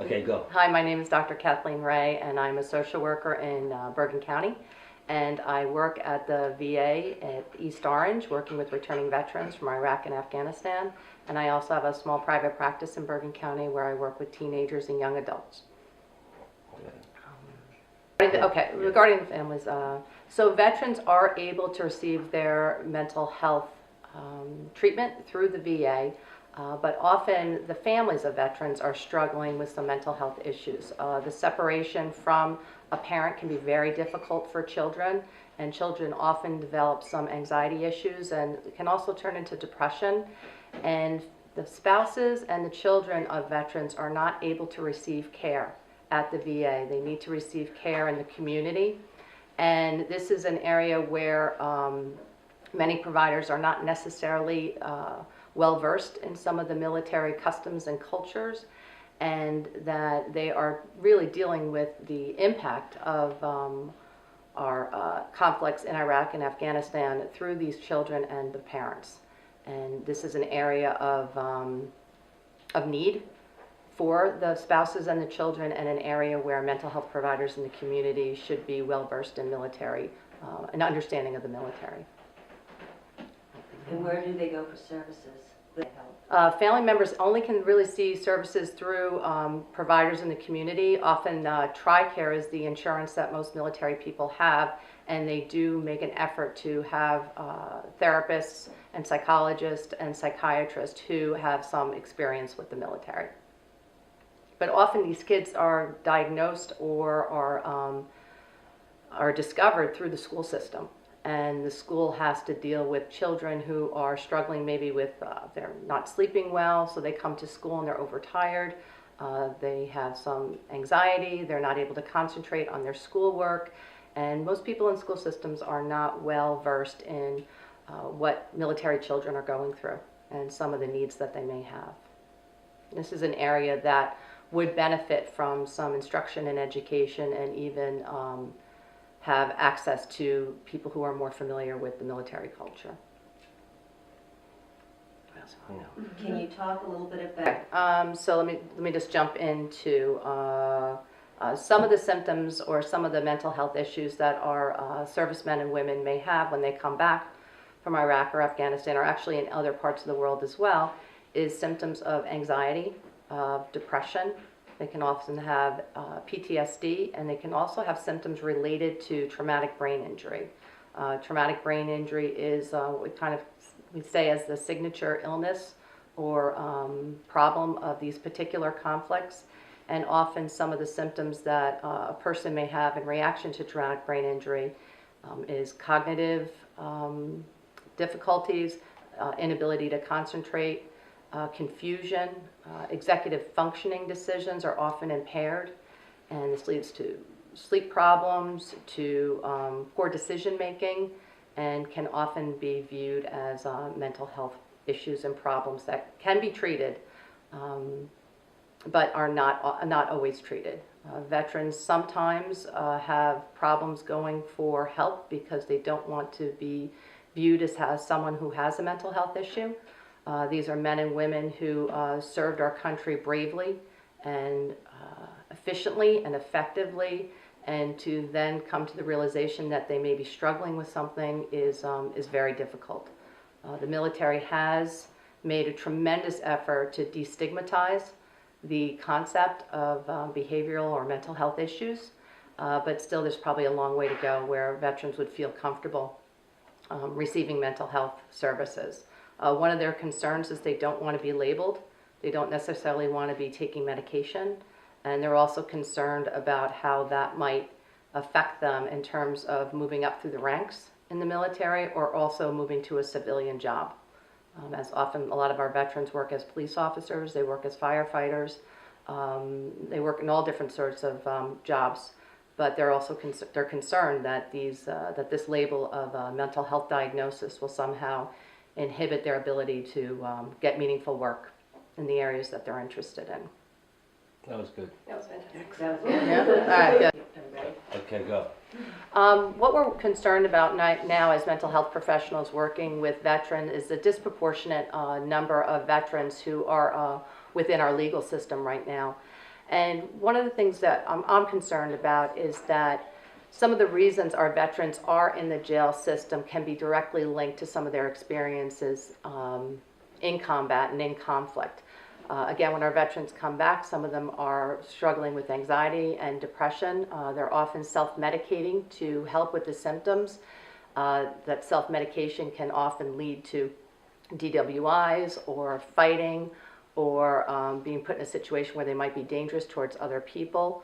Okay, go. Hi, my name is Dr. Kathleen Ray, and I'm a social worker in Bergen County. And I work at the VA at East Orange, working with returning veterans from Iraq and Afghanistan. And I also have a small private practice in Bergen County where I work with teenagers and young adults. Okay, regarding the families, so veterans are able to receive their mental health treatment through the VA, but often the families of veterans are struggling with some mental health issues. The separation from a parent can be very difficult for children, and children often develop some anxiety issues and can also turn into depression. And the spouses and the children of veterans are not able to receive care at the VA. They need to receive care in the community. And this is an area where many providers are not necessarily well versed in some of the military customs and cultures, and that they are really dealing with the impact of our conflicts in Iraq and Afghanistan through these children and the parents. And this is an area of need for the spouses and the children, and an area where mental health providers in the community should be well versed in military, an understanding of the military. And where do they go for services? Family members only can really see services through providers in the community. Often TRICARE is the insurance that most military people have, and they do make an effort to have therapists and psychologists and psychiatrists who have some experience with the military. But often these kids are diagnosed or are discovered through the school system. And the school has to deal with children who are struggling maybe with, they're not sleeping well, so they come to school and they're overtired. They have some anxiety, they're not able to concentrate on their schoolwork. And most people in school systems are not well versed in what military children are going through and some of the needs that they may have. This is an area that would benefit from some instruction and education, and even have access to people who are more familiar with the military culture. What else do I know? Can you talk a little bit about? Okay. So let me just jump into some of the symptoms or some of the mental health issues that our servicemen and women may have when they come back from Iraq or Afghanistan, or actually in other parts of the world as well, is symptoms of anxiety, of depression. They can often have PTSD, and they can also have symptoms related to traumatic brain injury. Traumatic brain injury is what we say as the signature illness or problem of these particular conflicts. And often some of the symptoms that a person may have in reaction to traumatic brain injury is cognitive difficulties, inability to concentrate, confusion, executive functioning decisions are often impaired, and this leads to sleep problems, to poor decision making, and can often be viewed as mental health issues and problems that can be treated, but are not always treated. Veterans sometimes have problems going for help because they don't want to be viewed as someone who has a mental health issue. These are men and women who served our country bravely and efficiently and effectively, and to then come to the realization that they may be struggling with something is very difficult. The military has made a tremendous effort to destigmatize the concept of behavioral or mental health issues, but still there's probably a long way to go where veterans would feel comfortable receiving mental health services. One of their concerns is they don't want to be labeled. They don't necessarily want to be taking medication. And they're also concerned about how that might affect them in terms of moving up through the ranks in the military, or also moving to a civilian job. As often a lot of our veterans work as police officers, they work as firefighters, they work in all different sorts of jobs. But they're also they're concerned that this label of mental health diagnosis will somehow inhibit their ability to get meaningful work in the areas that they're interested in. That was good. That was fantastic. That was Yeah? All right, good. Okay, go. What we're concerned about now as mental health professionals working with veterans is the disproportionate number of veterans who are within our legal system right now. And one of the things that I'm concerned about is that some of the reasons our veterans are in the jail system can be directly linked to some of their experiences in combat and in conflict. Again, when our veterans come back, some of them are struggling with anxiety and depression. They're often self-medicating to help with the symptoms. That self-medication can often lead to DWIs or fighting or being put in a situation where they might be dangerous towards other people.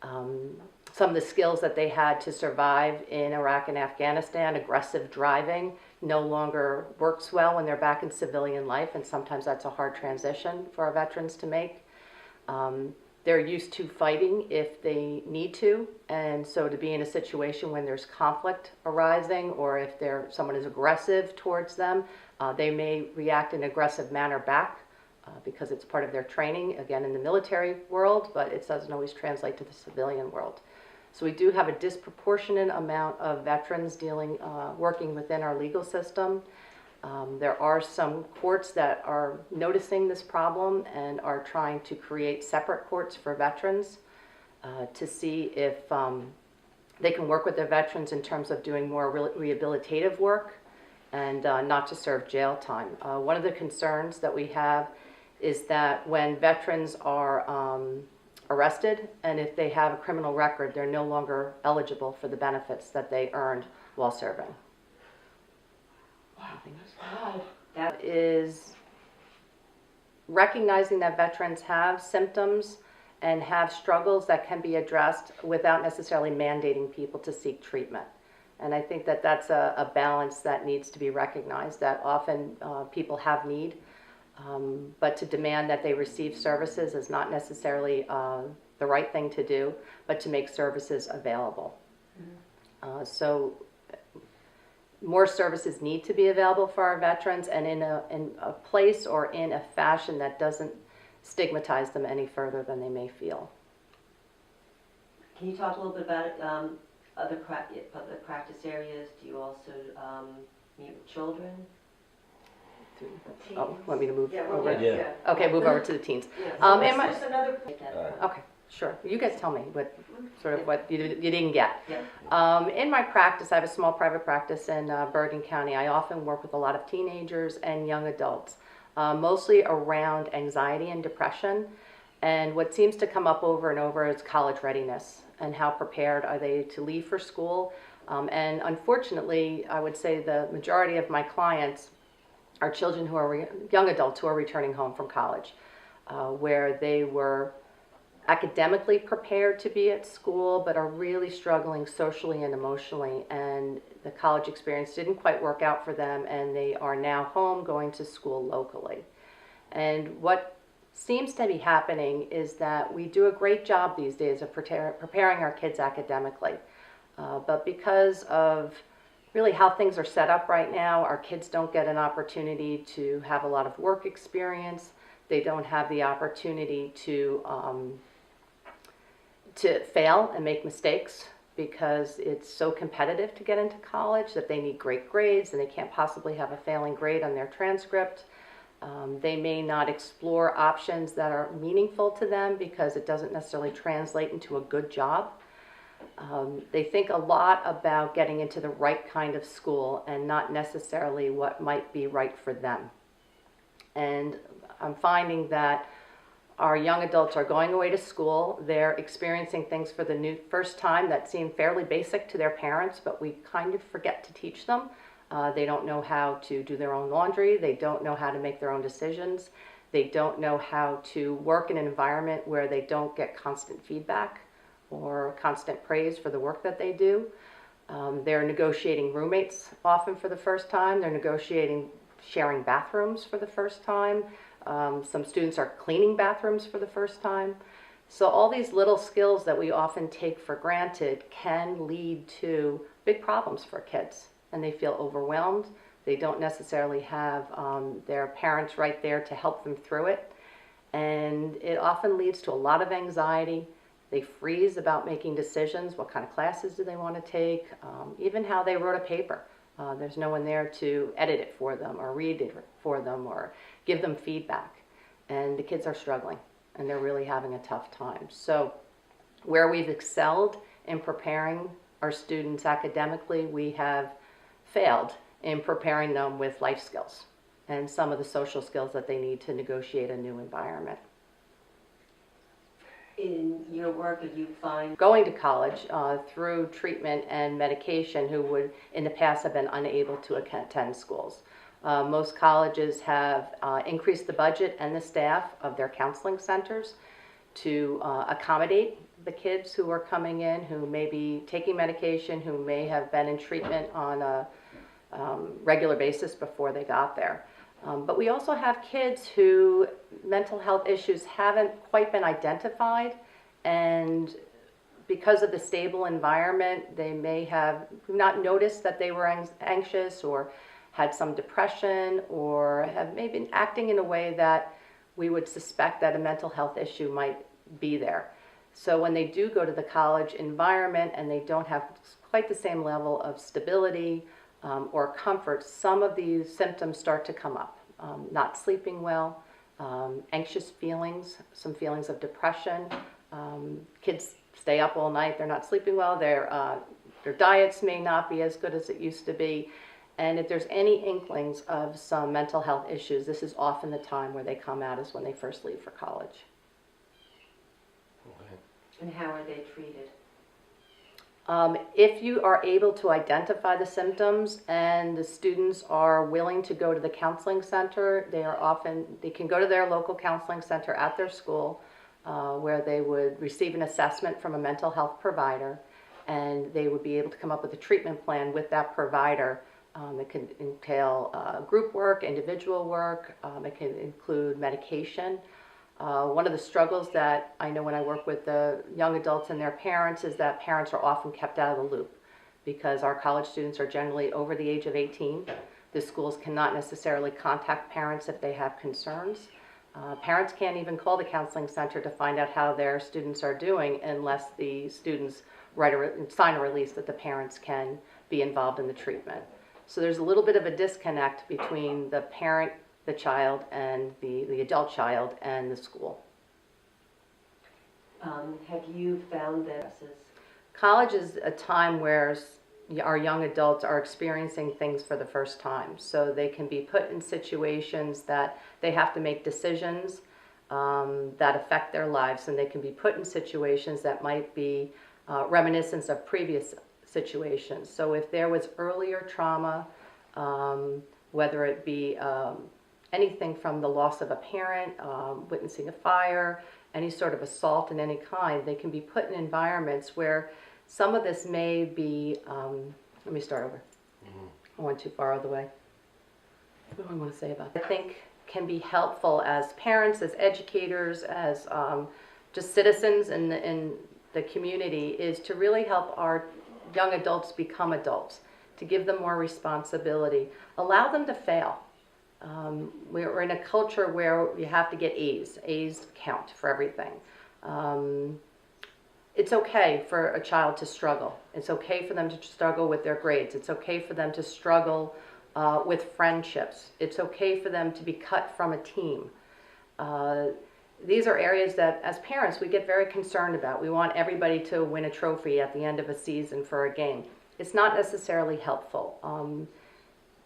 Some of the skills that they had to survive in Iraq and Afghanistan, aggressive driving, no longer works well when they're back in civilian life, and sometimes that's a hard transition for our veterans to make. They're used to fighting if they need to, and so to be in a situation when there's conflict arising, or if someone is aggressive towards them, they may react in an aggressive manner back because it's part of their training, again, in the military world, but it doesn't always translate to the civilian world. So we do have a disproportionate amount of veterans working within our legal system. There are some courts that are noticing this problem and are trying to create separate courts for veterans to see if they can work with their veterans in terms of doing more rehabilitative work and not to serve jail time. One of the concerns that we have is that when veterans are arrested, and if they have a criminal record, they're no longer eligible for the benefits that they earned while serving. Wow. That is recognizing that veterans have symptoms and have struggles that can be addressed without necessarily mandating people to seek treatment. And I think that that's a balance that needs to be recognized, that often people have need, but to demand that they receive services is not necessarily the right thing to do, but to make services available. So more services need to be available for our veterans, and in a place or in a fashion that doesn't stigmatize them any further than they may feel. Can you talk a little bit about other practice areas? Do you also meet with children? Oh, want me to move over? Yeah. Okay, move over to the teens. Just another. Okay, sure. You guys tell me what you didn't get. Yeah. In my practice, I have a small private practice in Bergen County. I often work with a lot of teenagers and young adults, mostly around anxiety and depression. And what seems to come up over and over is college readiness and how prepared are they to leave for school. And unfortunately, I would say the majority of my clients are children who are young adults who are returning home from college, where they were academically prepared to be at school, but are really struggling socially and emotionally, and the college experience didn't quite work out for them, and they are now home going to school locally. And what seems to be happening is that we do a great job these days of preparing our kids academically, but because of really how things are set up right now, our kids don't get an opportunity to have a lot of work experience. They don't have the opportunity to fail and make mistakes because it's so competitive to get into college that they need great grades and they can't possibly have a failing grade on their transcript. They may not explore options that are meaningful to them because it doesn't necessarily translate into a good job. They think a lot about getting into the right kind of school and not necessarily what might be right for them. And I'm finding that our young adults are going away to school. They're experiencing things for the first time that seem fairly basic to their parents, but we kind of forget to teach them. They don't know how to do their own laundry. They don't know how to make their own decisions. They don't know how to work in an environment where they don't get constant feedback or constant praise for the work that they do. They're negotiating roommates often for the first time. They're negotiating sharing bathrooms for the first time. Some students are cleaning bathrooms for the first time. So all these little skills that we often take for granted can lead to big problems for kids, and they feel overwhelmed. They don't necessarily have their parents right there to help them through it, and it often leads to a lot of anxiety. They freeze about making decisions. What kind of classes do they want to take? Even how they wrote a paper. There's no one there to edit it for them or read it for them or give them feedback. And the kids are struggling. and they're really having a tough time. So where we've excelled in preparing our students academically, we have failed in preparing them with life skills and some of the social skills that they need to negotiate a new environment. In your work, did you find Going to college through treatment and medication who would in the past have been unable to attend schools. Most colleges have increased the budget and the staff of their counseling centers to accommodate the kids who are coming in who may be taking medication, who may have been in treatment on a regular basis before they got there. But we also have kids who mental health issues haven't quite been identified, and because of the stable environment, they may have not noticed that they were anxious or had some depression or have maybe been acting in a way that we would suspect that a mental health issue might be there. So when they do go to the college environment and they don't have quite the same level of stability or comfort, some of these symptoms start to come up. Not sleeping well, anxious feelings, some feelings of depression. Kids stay up all night, they're not sleeping well, their diets may not be as good as it used to be. And if there's any inklings of some mental health issues, this is often the time where they come out is when they first leave for college. Okay. and how are they treated? If you are able to identify the symptoms and the students are willing to go to the counseling center, they can go to their local counseling center at their school where they would receive an assessment from a mental health provider, and they would be able to come up with a treatment plan with that provider. It can entail group work, individual work, it can include medication. One of the struggles that I know when I work with the young adults and their parents is that parents are often kept out of the loop because our college students are generally over the age of 18. The schools cannot necessarily contact parents if they have concerns. Parents can't even call the counseling center to find out how their students are doing unless the students sign a release that the parents can be involved in the treatment. So there's a little bit of a disconnect between the parent, the child, and the adult child and the school. Have you found that College is a time where our young adults are experiencing things for the first time. So they can be put in situations that they have to make decisions that affect their lives, and they can be put in situations that might be reminiscence of previous situations. So if there was earlier trauma, whether it be anything from the loss of a parent, witnessing a fire, any sort of assault in any kind, they can be put in environments where some of this may be, let me start over. I went too far all the way. What do I want to say about that? I think can be helpful as parents, as educators, as just citizens in the community, is to really help our young adults become adults, to give them more responsibility, allow them to fail. We're in a culture where you have to get A's. A's count for everything. It's okay for a child to struggle. It's okay for them to struggle with their grades. It's okay for them to struggle with friendships. It's okay for them to be cut from a team. These are areas that, as parents, we get very concerned about. We want everybody to win a trophy at the end of a season for a game. It's not necessarily helpful.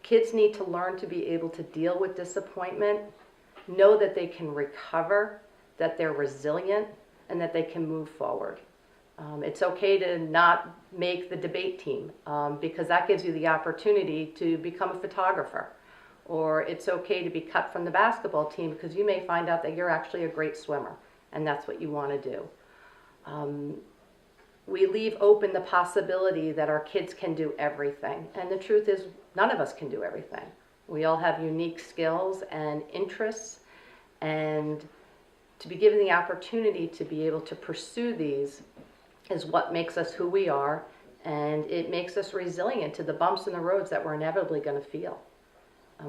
Kids need to learn to be able to deal with disappointment, know that they can recover, that they're resilient, and that they can move forward. It's okay to not make the debate team because that gives you the opportunity to become a photographer. Or it's okay to be cut from the basketball team because you may find out that you're actually a great swimmer and that's what you want to do. We leave open the possibility that our kids can do everything. And the truth is, none of us can do everything. We all have unique skills and interests, and to be given the opportunity to be able to pursue these is what makes us who we are, and it makes us resilient to the bumps in the roads that we're inevitably going to feel.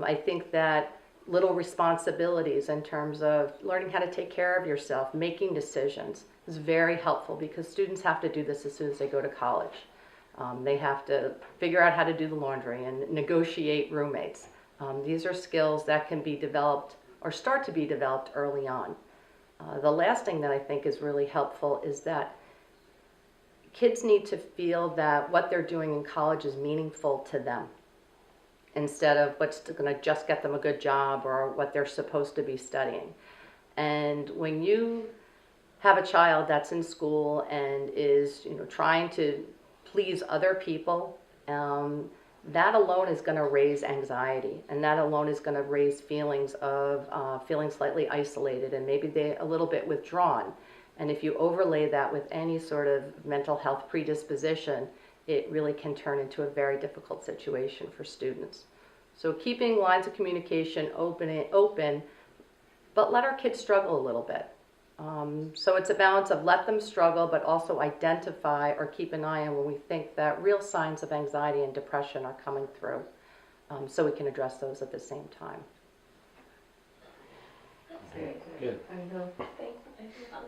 I think that little responsibilities in terms of learning how to take care of yourself, making decisions, is very helpful because students have to do this as soon as they go to college. They have to figure out how to do the laundry and negotiate roommates. These are skills that can be developed or start to be developed early on. The last thing that I think is really helpful is that kids need to feel that what they're doing in college is meaningful to them, instead of what's going to just get them a good job or what they're supposed to be studying. And when you have a child that's in school and is, trying to please other people, that alone is going to raise anxiety, and that alone is going to raise feelings of feeling slightly isolated and maybe they a little bit withdrawn. And if you overlay that with any sort of mental health predisposition, it really can turn into a very difficult situation for students. So keeping lines of communication open, but let our kids struggle a little bit. So it's a balance of let them struggle, but also identify or keep an eye on when we think that real signs of anxiety and depression are coming through, so we can address those at the same time. Very Good. good. Thank